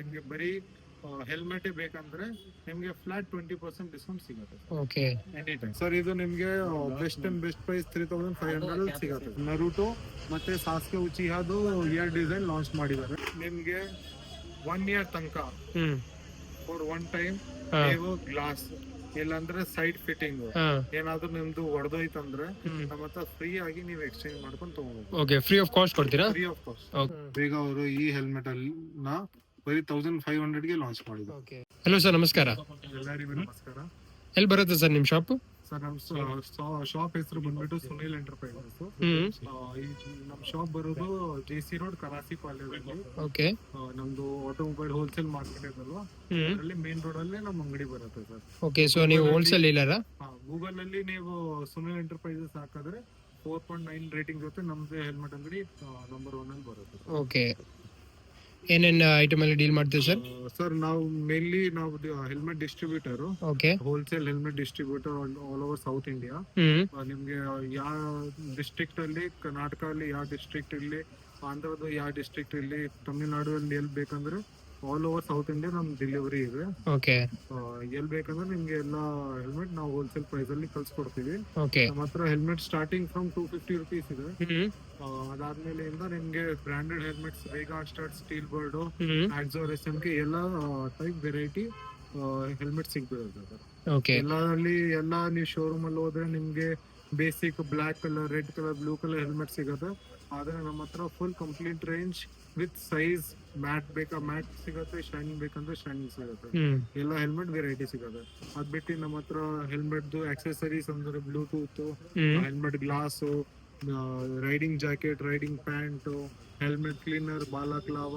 ನಿಮ್ಗೆ ಬರೀ ಹೆಲ್ಮೆಟ್ ಬೇಕಂದ್ರೆ ನಿಮ್ಗೆ ಫ್ಲಾಟ್ 20% ಡಿಸ್ಕೌಂಟ್ ಸಿಗುತ್ತೆ ಓಕೆ ಎನಿ ಟೈಮ್ ಸರ್. ಇದು ನಿಮ್ಗೆ ಬೆಸ್ಟ್ ಅಂಡ್ ಬೆಸ್ಟ್ ಪ್ರೈಸ್ 3500 ಸಿಗುತ್ತೆ. ನರುಟೋ ಮತ್ತೆ ಸಾಸ್ಕೆ ಉಚಿಹಾದು ಇಯರ್ ಡಿಸೈನ್ ಲಾಂಚ್ ಮಾಡಿದ್ದಾರೆ. ನಿಮ್ಗೆ 1 year ತನಕ ಹ್ಮ್ ಫಾರ್ ಒನ್ ಟೈಮ್ ಹಾ. ನೀವು ಗ್ಲಾಸ್ ಇಲ್ಲಾಂದ್ರೆ ಸೈಡ್ ಫಿಟ್ಟಿಂಗ್ ಹಾ ಏನಾದ್ರೂ ನಿಮ್ದು ಹೊಡೆದೋಯ್ತಂದ್ರೆ ನಮ್ಮ ಹತ್ರ ಫ್ರೀ ಆಗಿ ನೀವು ಎಕ್ಸ್ಚೇಂಜ್ ಮಾಡ್ಕೊಂಡು ತಗೋಬಹುದು. ಓಕೆ ಫ್ರೀ ಆಫ್ ಕಾಸ್ಟ್ ಕೊಡ್ತೀರಾ? Free of cost. ಓಕೆ ಬೇಗ ಅವರು ಈ ಹೆಲ್ಮೆಟ್ ಅನ್ನ ಬರೀ 1500 ಗೆ ಲಾಂಚ್ ಮಾಡಿದ್ರು. ಓಕೆ ಹಲೋ ಸರ್, ನಮಸ್ಕಾರ. ಎಲ್ಲರಿಗೂ ನಮಸ್ಕಾರ. ಎಲ್ಲಿ ಬರುತ್ತೆ ಸರ್ ನಿಮ್ಮ ಶಾಪ್? ಸರ್ ನಮ್ಮ ಶಾಪ್ ಹೆಸರು ಬಂದ್ಬಿಟ್ಟು ಸುನಿಲ್ ಎಂಟರ್ಪ್ರೈಸಸ್. ನಮ್ಮ ಶಾಪ್ ಬರೋದು JC ರೋಡ್ ಕರಾಸಿ ಪಾಳ್ಯದಲ್ಲಿ. ಓಕೆ ನಮ್ದು ಆಟೋಮೊಬೈಲ್ ಹೋಲ್ಸೇಲ್ ಮಾರ್ಕೆಟ್ ಇದಲ್ವಾ, ಅದರಲ್ಲಿ ಮೇನ್ ರೋಡ್ ಅಲ್ಲೇ ನಮ್ಮ ಅಂಗಡಿ ಬರುತ್ತೆ ಸರ್. ಓಕೆ, ಸೊ ನೀವು ಹೋಲ್ಸೇಲ್ ಡೀಲರಾ? ಗೂಗಲ್ ಅಲ್ಲಿ ನೀವು ಸುನಿಲ್ ಎಂಟರ್ಪ್ರೈಸಸ್ ಹಾಕಿದ್ರೆ 4.9 ರೇಟಿಂಗ್ ಜೊತೆ ನಮ್ದು ಹೆಲ್ಮೆಟ್ ಅಂಗಡಿ ನಂಬರ್ 1 ಅಲ್ಲಿ ಬರುತ್ತೆ. ಓಕೆ, ಏನೇನು ಐಟಮ್ ಎಲ್ಲ ಡೀಲ್ ಮಾಡ್ತೀವಿ ಸರ್? ಸರ್ ನಾವು ಮೇನ್ಲಿ ನಾವು helmet distributor, okay wholesale helmet distributor all over south India. ನಿಮ್ಗೆ ಯಾವ ಡಿಸ್ಟ್ರಿಕ್ಟ್ ಅಲ್ಲಿ, ಕರ್ನಾಟಕ ಅಲ್ಲಿ ಯಾವ ಡಿಸ್ಟ್ರಿಕ್ಟ್ ಇಲ್ಲಿ, ಆಂಧ್ರದ ಯಾವ ಡಿಸ್ಟ್ರಿಕ್ಟ್ ಇಲ್ಲಿ, ತಮಿಳ್ನಾಡು ಅಲ್ಲಿ ಎಲ್ಲಿ ಬೇಕಂದ್ರೆ ಆಲ್ ಓವರ್ ಸೌತ್ ಇಂಡಿಯಾ ನಮ್ ಡೆಲಿವರಿ ಇದೆ. ಓಕೆ, ಎಲ್ಲಿ ಬೇಕಂದ್ರೆ ನಿಮ್ಗೆ ಎಲ್ಲಾ ಹೆಲ್ಮೆಟ್ ನಾವು ಹೋಲ್ಸೇಲ್ ಪ್ರೈಸ್ ಅಲ್ಲಿ ಕಳ್ಸಿಕೊಡ್ತೀವಿ. ಓಕೆ, ನಮ್ಮ ಹತ್ರ ಹೆಲ್ಮೆಟ್ ಸ್ಟಾರ್ಟಿಂಗ್ ಫ್ರಮ್ 250 rupees ಇದೆ. ಅದಾದ್ಮೇಲೆ ನಿಮ್ಗೆ branded helmets Vega start, Steelbird, Axor, SMK ಎಲ್ಲ ಟೈಪ್ ವೆರೈಟಿ ಹೆಲ್ಮೆಟ್ ಸಿಗ್ಬಿಡುತ್ತೆ. ಓಕೆ, ಎಲ್ಲಾ ನೀವು ಶೋರೂಮ್ ಅಲ್ಲಿ ಹೋದ್ರೆ ನಿಮ್ಗೆ basic black colour, red colour, blue colour helmet ಸಿಗುತ್ತೆ. ಆದ್ರೆ ನಮ್ಮ ಹತ್ರ full complete range with size, matte ಬೇಕಾ ಮ್ಯಾಟ್ ಸಿಗುತ್ತೆ, ಶೈನಿಂಗ್ ಬೇಕಂದ್ರೆ ಶೈನಿಂಗ್ ಸಿಗುತ್ತೆ. ಎಲ್ಲ ಹೆಲ್ಮೆಟ್ ವೆರೈಟಿ ಸಿಗುತ್ತೆ. ಅದ್ ಬಿಟ್ಟು ನಮ್ಮ ಹತ್ರ ಹೆಲ್ಮೆಟ್ ಆಕ್ಸೆಸರೀಸ್ ಅಂದ್ರೆ Bluetooth, helmet glass, riding jacket, riding pant, helmet cleaner, ಬಾಲಕ್ಲಾವ,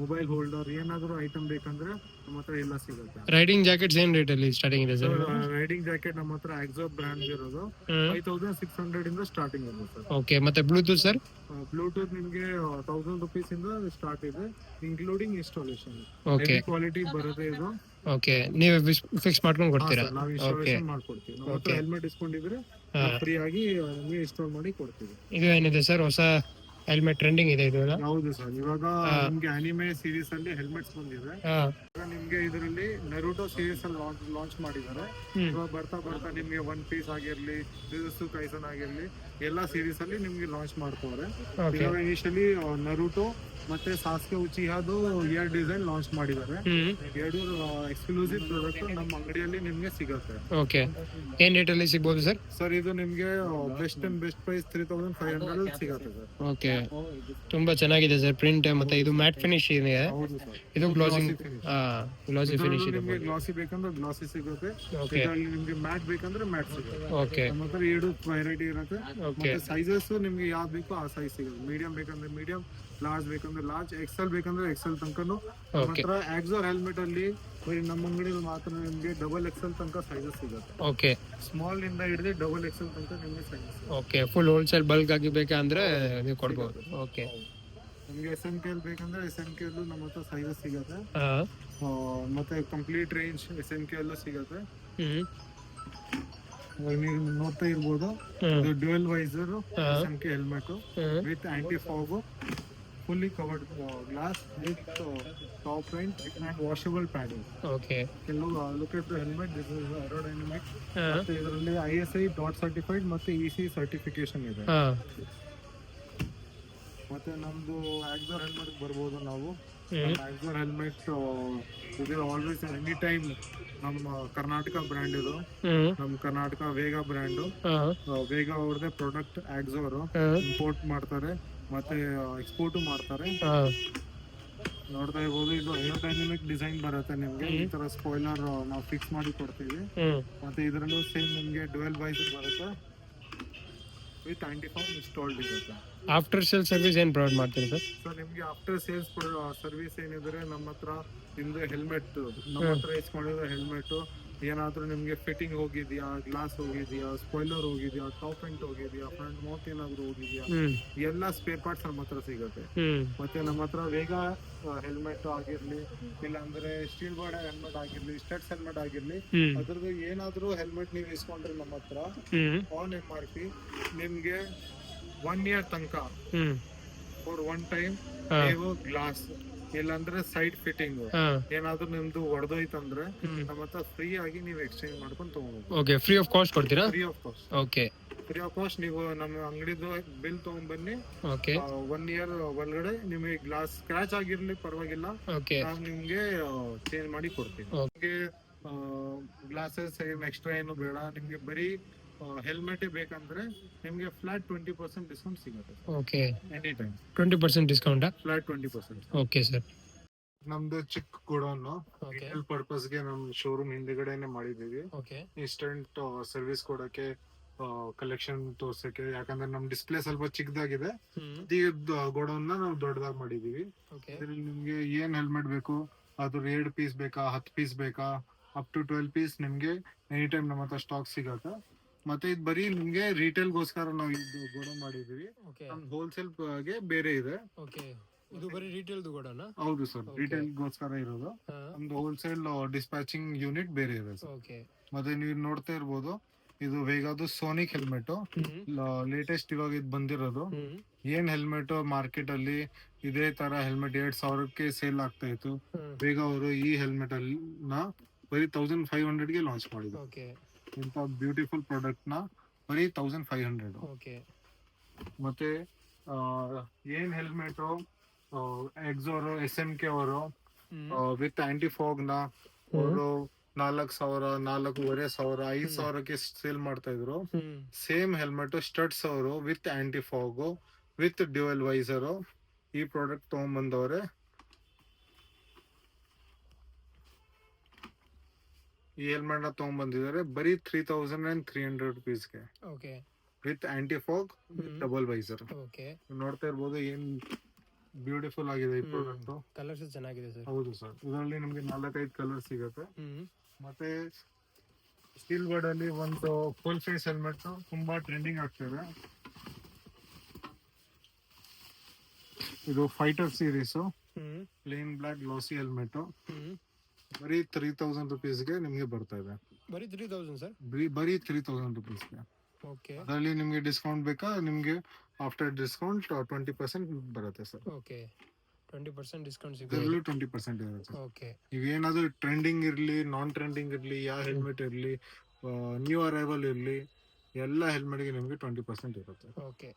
mobile holder, ಏನಾದ್ರು ಐಟಮ್ ಬೇಕಂದ್ರೆ ನಮ್ಮ ಹತ್ರ ಎಲ್ಲ ಸಿಗುತ್ತೆ. ರೈಡಿಂಗ್ ಜಾಕೆಟ್ಸ್ ಏನ್ ರೇಟ್ ಅಲ್ಲಿ ಸ್ಟಾರ್ಟಿಂಗ್ ಇದೆ ಸರ್? ರೈಡಿಂಗ್ ಜಾಕೆಟ್ ನಮ್ಮ ಹತ್ರ ಆಕ್ಸೋ ಬ್ರಾಂಡ್ ಇರೋದು 5600 ಇಂದ ಸ್ಟಾರ್ಟಿಂಗ್ ಇದೆ ಸರ್. ಓಕೆ, ಮತ್ತೆ ಬ್ಲೂಟೂತ್ ಸರ್? ಬ್ಲೂಟೂತ್ ನಿಮ್ಗೆ 1000 rupees ಇಂದ ಸ್ಟಾರ್ಟ್ ಇದೆ, ಇನ್ಕ್ಲೂಡಿಂಗ್ ಇನ್ಸ್ಟಾಲೇಷನ್. ಓಕೆ, ಕ್ವಾಲಿಟಿ ಬರುತ್ತೆ ಇದು. ಓಕೆ, ನೀವೇ ಫಿಕ್ಸ್ ಮಾಡ್ಕೊಂಡು ಕೊಡ್ತೀರಾ? ನಾವು ಇನ್ಸ್ಟಾಲೇಷನ್ ಮಾಡ್ಕೊಡ್ತೀವಿ. ನಮ್ಮ ಹತ್ರ ಹೆಲ್ಮೆಟ್ ಇಸ್ಕೊಂಡಿದ್ರೆ ಫ್ರೀ ಆಗಿ ನಿಮಗೆ ಇನ್ಸ್ಟಾಲ್ ಮಾಡಿ ಕೊಡ್ತೀವಿ. ಇದು ಏನಿದೆ ಸರ್ ಹೊಸ ಹೆಲ್ಮೆಟ್ ಟ್ರೆಂಡಿಂಗ್ ಇದೆ ಇದು? ಹೌದು ಸರ್, ಇವಾಗ ನಿಮ್ಗೆ ಅನಿಮೆ ಸೀರೀಸ್ ಅಲ್ಲಿ ಹೆಲ್ಮೆಟ್ಸ್ ಬಂದಿದೆ. ನಿಮ್ಗೆ ಇದರಲ್ಲಿ ನರುಟೋ ಸೀರೀಸ್ ಅಲ್ಲಿ ಲಾಂಚ್ ಮಾಡಿದ್ದಾರೆ. ಇವಾಗ ಬರ್ತಾ ಬರ್ತಾ ನಿಮ್ಗೆ ಒನ್ ಪೀಸ್ ಆಗಿರ್ಲಿ, ಜುಜುತ್ಸು ಕೈಸನ್ ಆಗಿರ್ಲಿ, ಎಲ್ಲಾ ಸೀರೀಸ್ ಅಲ್ಲಿ ನಿಮ್ಗೆ ಲಾಂಚ್ ಮಾಡ್ತಾರೆ. ಇವಾಗ ಇನಿಷಿಯಲಿ ನರುಟೋ ಮತ್ತೆ ಸಾಸ್ಕೆ ಉಚಿಹಾದು ಇಯರ್ ಡಿಸೈನ್ ಲಾಂಚ್ ಮಾಡಿದ್ದಾರೆ. ಎರಡು ಎಕ್ಸ್ಕ್ಲೂಸಿವ್ ಪ್ರಾಡಕ್ಟ್ ನಮ್ಮ ಅಂಗಡಿಯಲ್ಲಿ ನಿಮ್ಗೆ ಸಿಗುತ್ತೆ. ಓಕೆ, ಏನ್ ರೇಟ್ ಅಲ್ಲಿ ಸಿಗಬಹುದು ಸರ್? ಸರ್ ಇದು ನಿಮ್ಗೆ ಬೆಸ್ಟ್ ಅಂಡ್ ಬೆಸ್ಟ್ ಪ್ರೈಸ್ 3500 ಸಿಗುತ್ತೆ ಸರ್. ಓಕೆ, ತುಂಬಾ ಚೆನ್ನಾಗಿದೆ ಸರ್ ಪ್ರಿಂಟ್, ಮತ್ತೆ ಇದು ಮ್ಯಾಟ್ ಫಿನಿಶ್ ಇದೆ. ಇದು ಗ್ಲಾಸಿ ಫಿನಿಶ್ ಇದೆ. ನಿಮ್ಗೆ ಗ್ಲಾಸಿ ಬೇಕಂದ್ರೆ ಗ್ಲಾಸಿ ಸಿಗುತ್ತೆ, ನಿಮ್ಗೆ ಮ್ಯಾಟ್ ಬೇಕಂದ್ರೆ ಮ್ಯಾಟ್ ಸಿಗುತ್ತೆ. ಓಕೆ, ನಮ್ಮ ಹತ್ರ 2 ವೆರೈಟಿ ಇರುತ್ತೆ. ಮತ್ತೆ ಸೈಜಸ್ ನಿಮ್ಗೆ ಯಾವ್ದು ಬೇಕೋ ಆ ಸೈಜ್ ಸಿಗುತ್ತೆ. ಮೀಡಿಯಂ ಬೇಕಂದ್ರೆ ಮೀಡಿಯಂ, ಲಾರ್ಜ್ ಬೇಕಂದ್ರೆ ಲಾರ್ಜ್, ಎಕ್ಸೆಲ್ ಬೇಕಂದ್ರೆ ಎಕ್ಸೆಲ್ ತನಕನು. ನಮ್ಮ ಹತ್ರ ಆಕ್ಸೋರ್ ಹೆಲ್ಮೆಟ್ ಅಲ್ಲಿ ನಮ್ಮ ಅಂಗಡಿಯಲ್ಲಿ ಮಾತ್ರ ನಿಮ್ಗೆ ಡಬಲ್ ಎಕ್ಸೆಲ್ ತನಕ ಸೈಜಸ್ ಸಿಗುತ್ತೆ. ಓಕೆ, ಸ್ಮಾಲ್ ಇಂದ ಹಿಡಿದು ಡಬಲ್ ಎಕ್ಸೆಲ್ ತನಕ ನಿಮ್ಗೆ sizes. Okay, full wholesale bulk ಆಗಿ ಬೇಕಂದ್ರೆ ನೀವು ಕೊಡ್ಬೋದು. ಓಕೆ, ನಿಮ್ಗೆ SMK ಬೇಕಂದ್ರೆ SMK ಅಲ್ಲೂ ನಮ್ಮ ಹತ್ರ ಸೈಜಸ್ ಸಿಗುತ್ತೆ. ಮತ್ತೆ ಕಂಪ್ಲೀಟ್ ರೇಂಜ್ SMK ಅಲ್ಲೂ ಸಿಗುತ್ತೆ. ನೀವು ನೋಡ್ತಾ ಇರ್ಬೋದು, dual visor SMK helmet with anti fog, fully covered glass with top range and washable padding. Okay. Look at the helmet. This is aerodynamic. ಮತ್ತೆ ಇದರಲ್ಲಿ ISI dot certified ಮತ್ತೆ EC certification ಇದೆ. ಮತ್ತೆ ನಮ್ದು ಆಕ್ಸೋರ್ ಹೆಲ್ಮೆಟ್ ಬರ್ಬೋದು ನಾವು. ಆಕ್ಸೋರ್ ಹೆಲ್ಮೆಟ್ ಇದು always any time ನಮ್ಮ ಕರ್ನಾಟಕ ಬ್ರ್ಯಾಂಡ್ ಇದು. ನಮ್ಮ ಕರ್ನಾಟಕ ವೇಗಾ ಬ್ರ್ಯಾಂಡ್. ವೇಗಾ ಅವ್ರದೇ ಪ್ರಾಡಕ್ಟ್ ಆಕ್ಸೋರ್ ಇಂಪೋರ್ಟ್ ಮಾಡ್ತಾರೆ ಮತ್ತೆ ಎಕ್ಸ್ಪೋರ್ಟ್ ಮಾಡ್ತಾರೆ. ನೋಡ್ತಾ ಇರ್ಬೋದು, ಇದು ಏರೋಡೈನಮಿಕ್ ಡಿಸೈನ್ ಬರುತ್ತೆ ನಿಮ್ಗೆ. ಈ ತರ ಸ್ಪಾಯ್ಲರ್ ನಾವು ಫಿಕ್ಸ್ ಮಾಡಿ ಕೊಡ್ತೀವಿ. ಮತ್ತೆ ಇದರಲ್ಲೂ ಸೇಮ್ ನಿಮ್ಗೆ ಡ್ಯುಯಲ್ ವೈಸರ್ ಬರುತ್ತೆ ವಿತ್ ಆಂಟಿ ಫಾಗ್ ಇನ್ಸ್ಟಾಲ್ಡ್ ಇರುತ್ತೆ. ಆಫ್ಟರ್ ಸೇಲ್ ಸರ್ವಿಸ್ ಏನ್ ಪ್ರೊವೈಡ್ ಮಾಡ್ತೀರಾ ಸರ್? ಸೊ ನಿಮ್ಗೆ ಆಫ್ಟರ್ ಸೇಲ್ಸ್ ಸರ್ವಿಸ್ ಏನಿದ್ರೆ ನಮ್ಮ ಹತ್ರ ನಿಮ್ದು ಹೆಲ್ಮೆಟ್, ನಮ್ಮ ಹತ್ರ ಇಸ್ಕೊಂಡಿರೋ ಹೆಲ್ಮೆಟ್ ಏನಾದ್ರೂ ನಿಮ್ಗೆ ಫಿಟ್ಟಿಂಗ್ ಹೋಗಿದ್ಯಾ, ಗ್ಲಾಸ್ ಹೋಗಿದ್ಯಾ, ಸ್ಪಾಯ್ಲರ್ ಹೋಗಿದ್ಯಾ, ಟಾಪ್ ಎಂಟ್ ಹೋಗಿದ್ಯಾ, ಫ್ರಂಟ್ ಮೌಂಟ್ ಏನಾದ್ರು ಹೋಗಿದ್ಯಾ, ಎಲ್ಲ ಸ್ಪೇರ್ ಪಾರ್ಟ್ಸ್ ನಮ್ಮ ಹತ್ರ ಸಿಗುತ್ತೆ. ಮತ್ತೆ ನಮ್ಮ ಹತ್ರ ವೇಗಾ ಹೆಲ್ಮೆಟ್ ಆಗಿರ್ಲಿ, ಇಲ್ಲಾಂದ್ರೆ ಸ್ಟೀಲ್ ಬರ್ಡ್ ಹೆಲ್ಮೆಟ್ ಆಗಿರ್ಲಿ, ಸ್ಟಡ್ಸ್ ಹೆಲ್ಮೆಟ್ ಆಗಿರ್ಲಿ, ಅದ್ರದ್ದು ಏನಾದ್ರೂ ಹೆಲ್ಮೆಟ್ ನೀವು ಇಸ್ಕೊಂಡ್ರೆ ನಮ್ಮ ಹತ್ರ ಆನ್ MRP ನಿಮ್ಗೆ 1 year ತನಕ ಫಾರ್ ಒನ್ ಟೈಮ್ ನೀವು ಗ್ಲಾಸ್ ಇಲ್ಲಾಂದ್ರೆ ಸೈಡ್ ಫಿಟ್ಟಿಂಗ್ ಹಾ ಏನಾದ್ರೂ ನಿಮ್ದು ಒಡೆದೋಯ್ತಂದ್ರೆ ನಮ್ಮ ಹತ್ರ ಫ್ರೀ ಆಗಿ ನೀವು ಎಕ್ಸ್ಚೇಂಜ್ ಮಾಡ್ಕೊಂಡು ತಗೋಬಹುದು. ಓಕೆ, ಫ್ರೀ ಆಫ್ ಕಾಸ್ಟ್ ಕೊಡ್ತೀರಾ? Free of cost. Okay free of cost. ನೀವು ನಮ್ಮ ಅಂಗಡಿದು ಬಿಲ್ ತಗೊಂಡ್ಬನ್ನಿ. ಓಕೆ 1 ಇಯರ್ ಒಳಗಡೆ ನಿಮಗೆ ಗ್ಲಾಸ್ ಸ್ಕ್ರಾಚ್ ಆಗಿರ್ಲಿ ಪರವಾಗಿಲ್ಲ, ಓಕೆ ನಾವು ನಿಮ್ಗೆ ಚೇಂಜ್ ಮಾಡಿ ಕೊಡ್ತೀವಿ. ನಿಮ್ಗೆ ಗ್ಲಾಸಸ್ ಏನು ಎಕ್ಸ್ಟ್ರಾ ಏನು ಬೇಡ, ನಿಮ್ಗೆ ಬರೀ ಹೆಲ್ಮೆಟ್ ಬೇಕಂದ್ರೆ ನಿಮ್ಗೆ ಫ್ಲಾಟ್ 20% ಡಿಸ್ಕೌಂಟ್ ಸಿಗುತ್ತೆ ಓಕೆ. Any time. 20% ಡಿಸ್ಕೌಂಟಾ? ಫ್ಲಾಟ್ 20%. Okay sir. ನಮ್ದು ಚಿಕ್ಕ ಗೋಡೌನ್ ಓಕೆ ಪರ್ಪಸ್ಗೆ ನಮ್ ಶೋರೂಮ್ ಹಿಂದೆಗಡೆನೆ ಮಾಡಿದೀವಿ. ಓಕೆ ಇನ್ಸ್ಟೆಂಟ್ ಸರ್ವಿಸ್ ಕೊಡಕ್ಕೆ, ಕಲೆಕ್ಷನ್ ತೋರ್ಸಕ್ಕೆ. ಯಾಕಂದ್ರೆ ನಮ್ ಡಿಸ್ಪ್ಲೇ ಸ್ವಲ್ಪ ಚಿಕ್ಕದಾಗಿದೆ, ಗೋಡೌನ್ ನಾವು ದೊಡ್ಡದಾಗಿ ಮಾಡಿದೀವಿ. ಓಕೆ ಇದ್ರಲ್ಲಿ ನಿಮ್ಗೆ ಏನ್ ಹೆಲ್ಮೆಟ್ ಬೇಕು, ಅದು 2 ಪೀಸ್ ಬೇಕಾ 10 ಪೀಸ್ ಬೇಕಾ, ಅಪ್ ಟು 12 ಪೀಸ್ ನಿಮ್ಗೆ ಎನಿ ಟೈಮ್ ನಮ್ಮ ಹತ್ರ ಸ್ಟಾಕ್ ಸಿಗತ್ತೆ. ಮತ್ತೆ ಇದು ಬರೀ ನಿಮ್ಗೆ ರಿಟೇಲ್ ಗೋಸ್ಕರ ನಾವು ಇದು ಗೋಡೌನ್ ಮಾಡಿದೀವಿ. ಓಕೆ ನಮ್ದು ಹೋಲ್ಸೇಲ್ ಗೆ ಬೇರೆ ಇದೆ. ಓಕೆ. ಇದು ಬರೀ ರಿಟೇಲ್ ಗೋಡೌನ್? ಹೌದು ಸರ್, ರಿಟೇಲ್ ಗೋಸ್ಕರ ಇರೋದು. ನಮ್ದು ಹೋಲ್ಸೇಲ್ ಡಿಸ್ಪ್ಯಾಚಿಂಗ್ ಯೂನಿಟ್ ಬೇರೆ ಇದೆ ಸರ್. ಓಕೆ. ಮತ್ತೆ ನೀವು ನೋಡ್ತಾ ಇರ್ಬೋದು, ಇದು ವೇಗಾದು ಸೋನಿಕ್ ಹೆಲ್ಮೆಟ್ ಲೇಟೆಸ್ಟ್ ಇವಾಗ ಇದು ಬಂದಿರೋದು. ಏನ್ ಹೆಲ್ಮೆಟ್ ಮಾರ್ಕೆಟ್ ಅಲ್ಲಿ ಇದೇ ತರ ಹೆಲ್ಮೆಟ್ 2000ಕ್ಕೆ ಸೇಲ್ ಆಗ್ತಾ ಇತ್ತು, ಬೇಗ ಅವರು ಈ ಹೆಲ್ಮೆಟ್ ಅಲ್ಲಿ ಬರೀ 1500 ಗೆ ಲಾಂಚ್ ಮಾಡಿದ್ರು. ಓಕೆ. ಇಂಥ ಬ್ಯೂಟಿಫುಲ್ ಪ್ರಾಡಕ್ಟ್ ನ ಬರೀ 1500. ಓಕೆ. ಮತ್ತೆ ಏನ್ ಹೆಲ್ಮೆಟ್ ಎಕ್ಸೋರು SMK ಅವರು ವಿತ್ ಆಂಟಿ ಫಾಗ್ ನ ಅವರು 4000, 4500, 5000ಕ್ಕೆ ಸೇಲ್ ಮಾಡ್ತಾ ಇದ್ರು. ಸೇಮ್ ಹೆಲ್ಮೆಟ್ ಸ್ಟಡ್ಸ್ ಅವರು with anti fog with dual visor ಈ ಪ್ರಾಡಕ್ಟ್ ತಗೊಂಡ್ಬಂದವ್ರೆ. ಈ ಹೆಲ್ಮೆಟ್ ನ ತಗೊಂಡ್ಬಂದಿದ್ದಾರೆ ಬರೀ 3300 ರುಪೀಸ್ಗೆ okay. With anti fog double visor. Okay. ನೋಡ್ತಾ ಇರ್ಬೋದು ಏನ್ ಬ್ಯೂಟಿಫುಲ್ ಆಗಿದೆ ಈ ಪ್ರಾಡಕ್ಟ್. ಕಲರ್ಸ್ ಚೆನ್ನಾಗಿದೆ ಸರ್. ಹೌದು ಸರ್, ಇದರಲ್ಲಿ ನಿಮ್ಗೆ 4-5 ಕಲರ್ ಸಿಗುತ್ತೆ. ಮತ್ತೆ ಸ್ಟೀಲ್ ವರ್ಡ್ ಅಲ್ಲಿ ಒಂದು ಫುಲ್ ಫೇಸ್ ಹೆಲ್ಮೆಟ್ ತುಂಬಾ ಟ್ರೆಂಡಿಂಗ್ ಆಗ್ತಿದೆ. ಇದು ಫೈಟರ್ ಸೀರೀಸ್ ಪ್ಲೇನ್ ಬ್ಲಾಕ್ ಗ್ಲಾಸಿ ಹೆಲ್ಮೆಟ್ ಬರೀ 3000 ರುಪೀಸ್ಗೆ ನಿಮ್ಗೆ ಬರ್ತಾ ಇದೆ. ಬರೀ 3000 ಸರ್? ಬರೀ 3000 ರುಪೀಸ್ಗೆ. ಓಕೆ. ಅದರಲ್ಲಿ ನಿಮ್ಗೆ ಡಿಸ್ಕೌಂಟ್ ಬೇಕಾ, ನಿಮ್ಗೆ ಆಫ್ಟರ್ ಡಿಸ್ಕೌಂಟ್ 20% ಬರುತ್ತೆ ಸರ್. ಓಕೆ. 20% ಡಿಸ್ಕೌಂಟ್ ಸಿಗುತ್ತೆ. ಇದರಲ್ಲೂ 20% ಇರುತ್ತೆ. ಓಕೆ. ಇವೇನಾದ್ರೂ ಟ್ರೆಂಡಿಂಗ್ ಇರ್ಲಿ, ನಾನ್ ಟ್ರೆಂಡಿಂಗ್ ಇರ್ಲಿ, ಯಾವ ಹೆಲ್ಮೆಟ್ ಇರ್ಲಿ, ನ್ಯೂ ಅರೈವಲ್ ಇರ್ಲಿ, ಎಲ್ಲ ಹೆಲ್ಮೆಟ್ಗೆ ನಿಮ್ಗೆ 20% ಇರುತ್ತೆ. ಓಕೆ.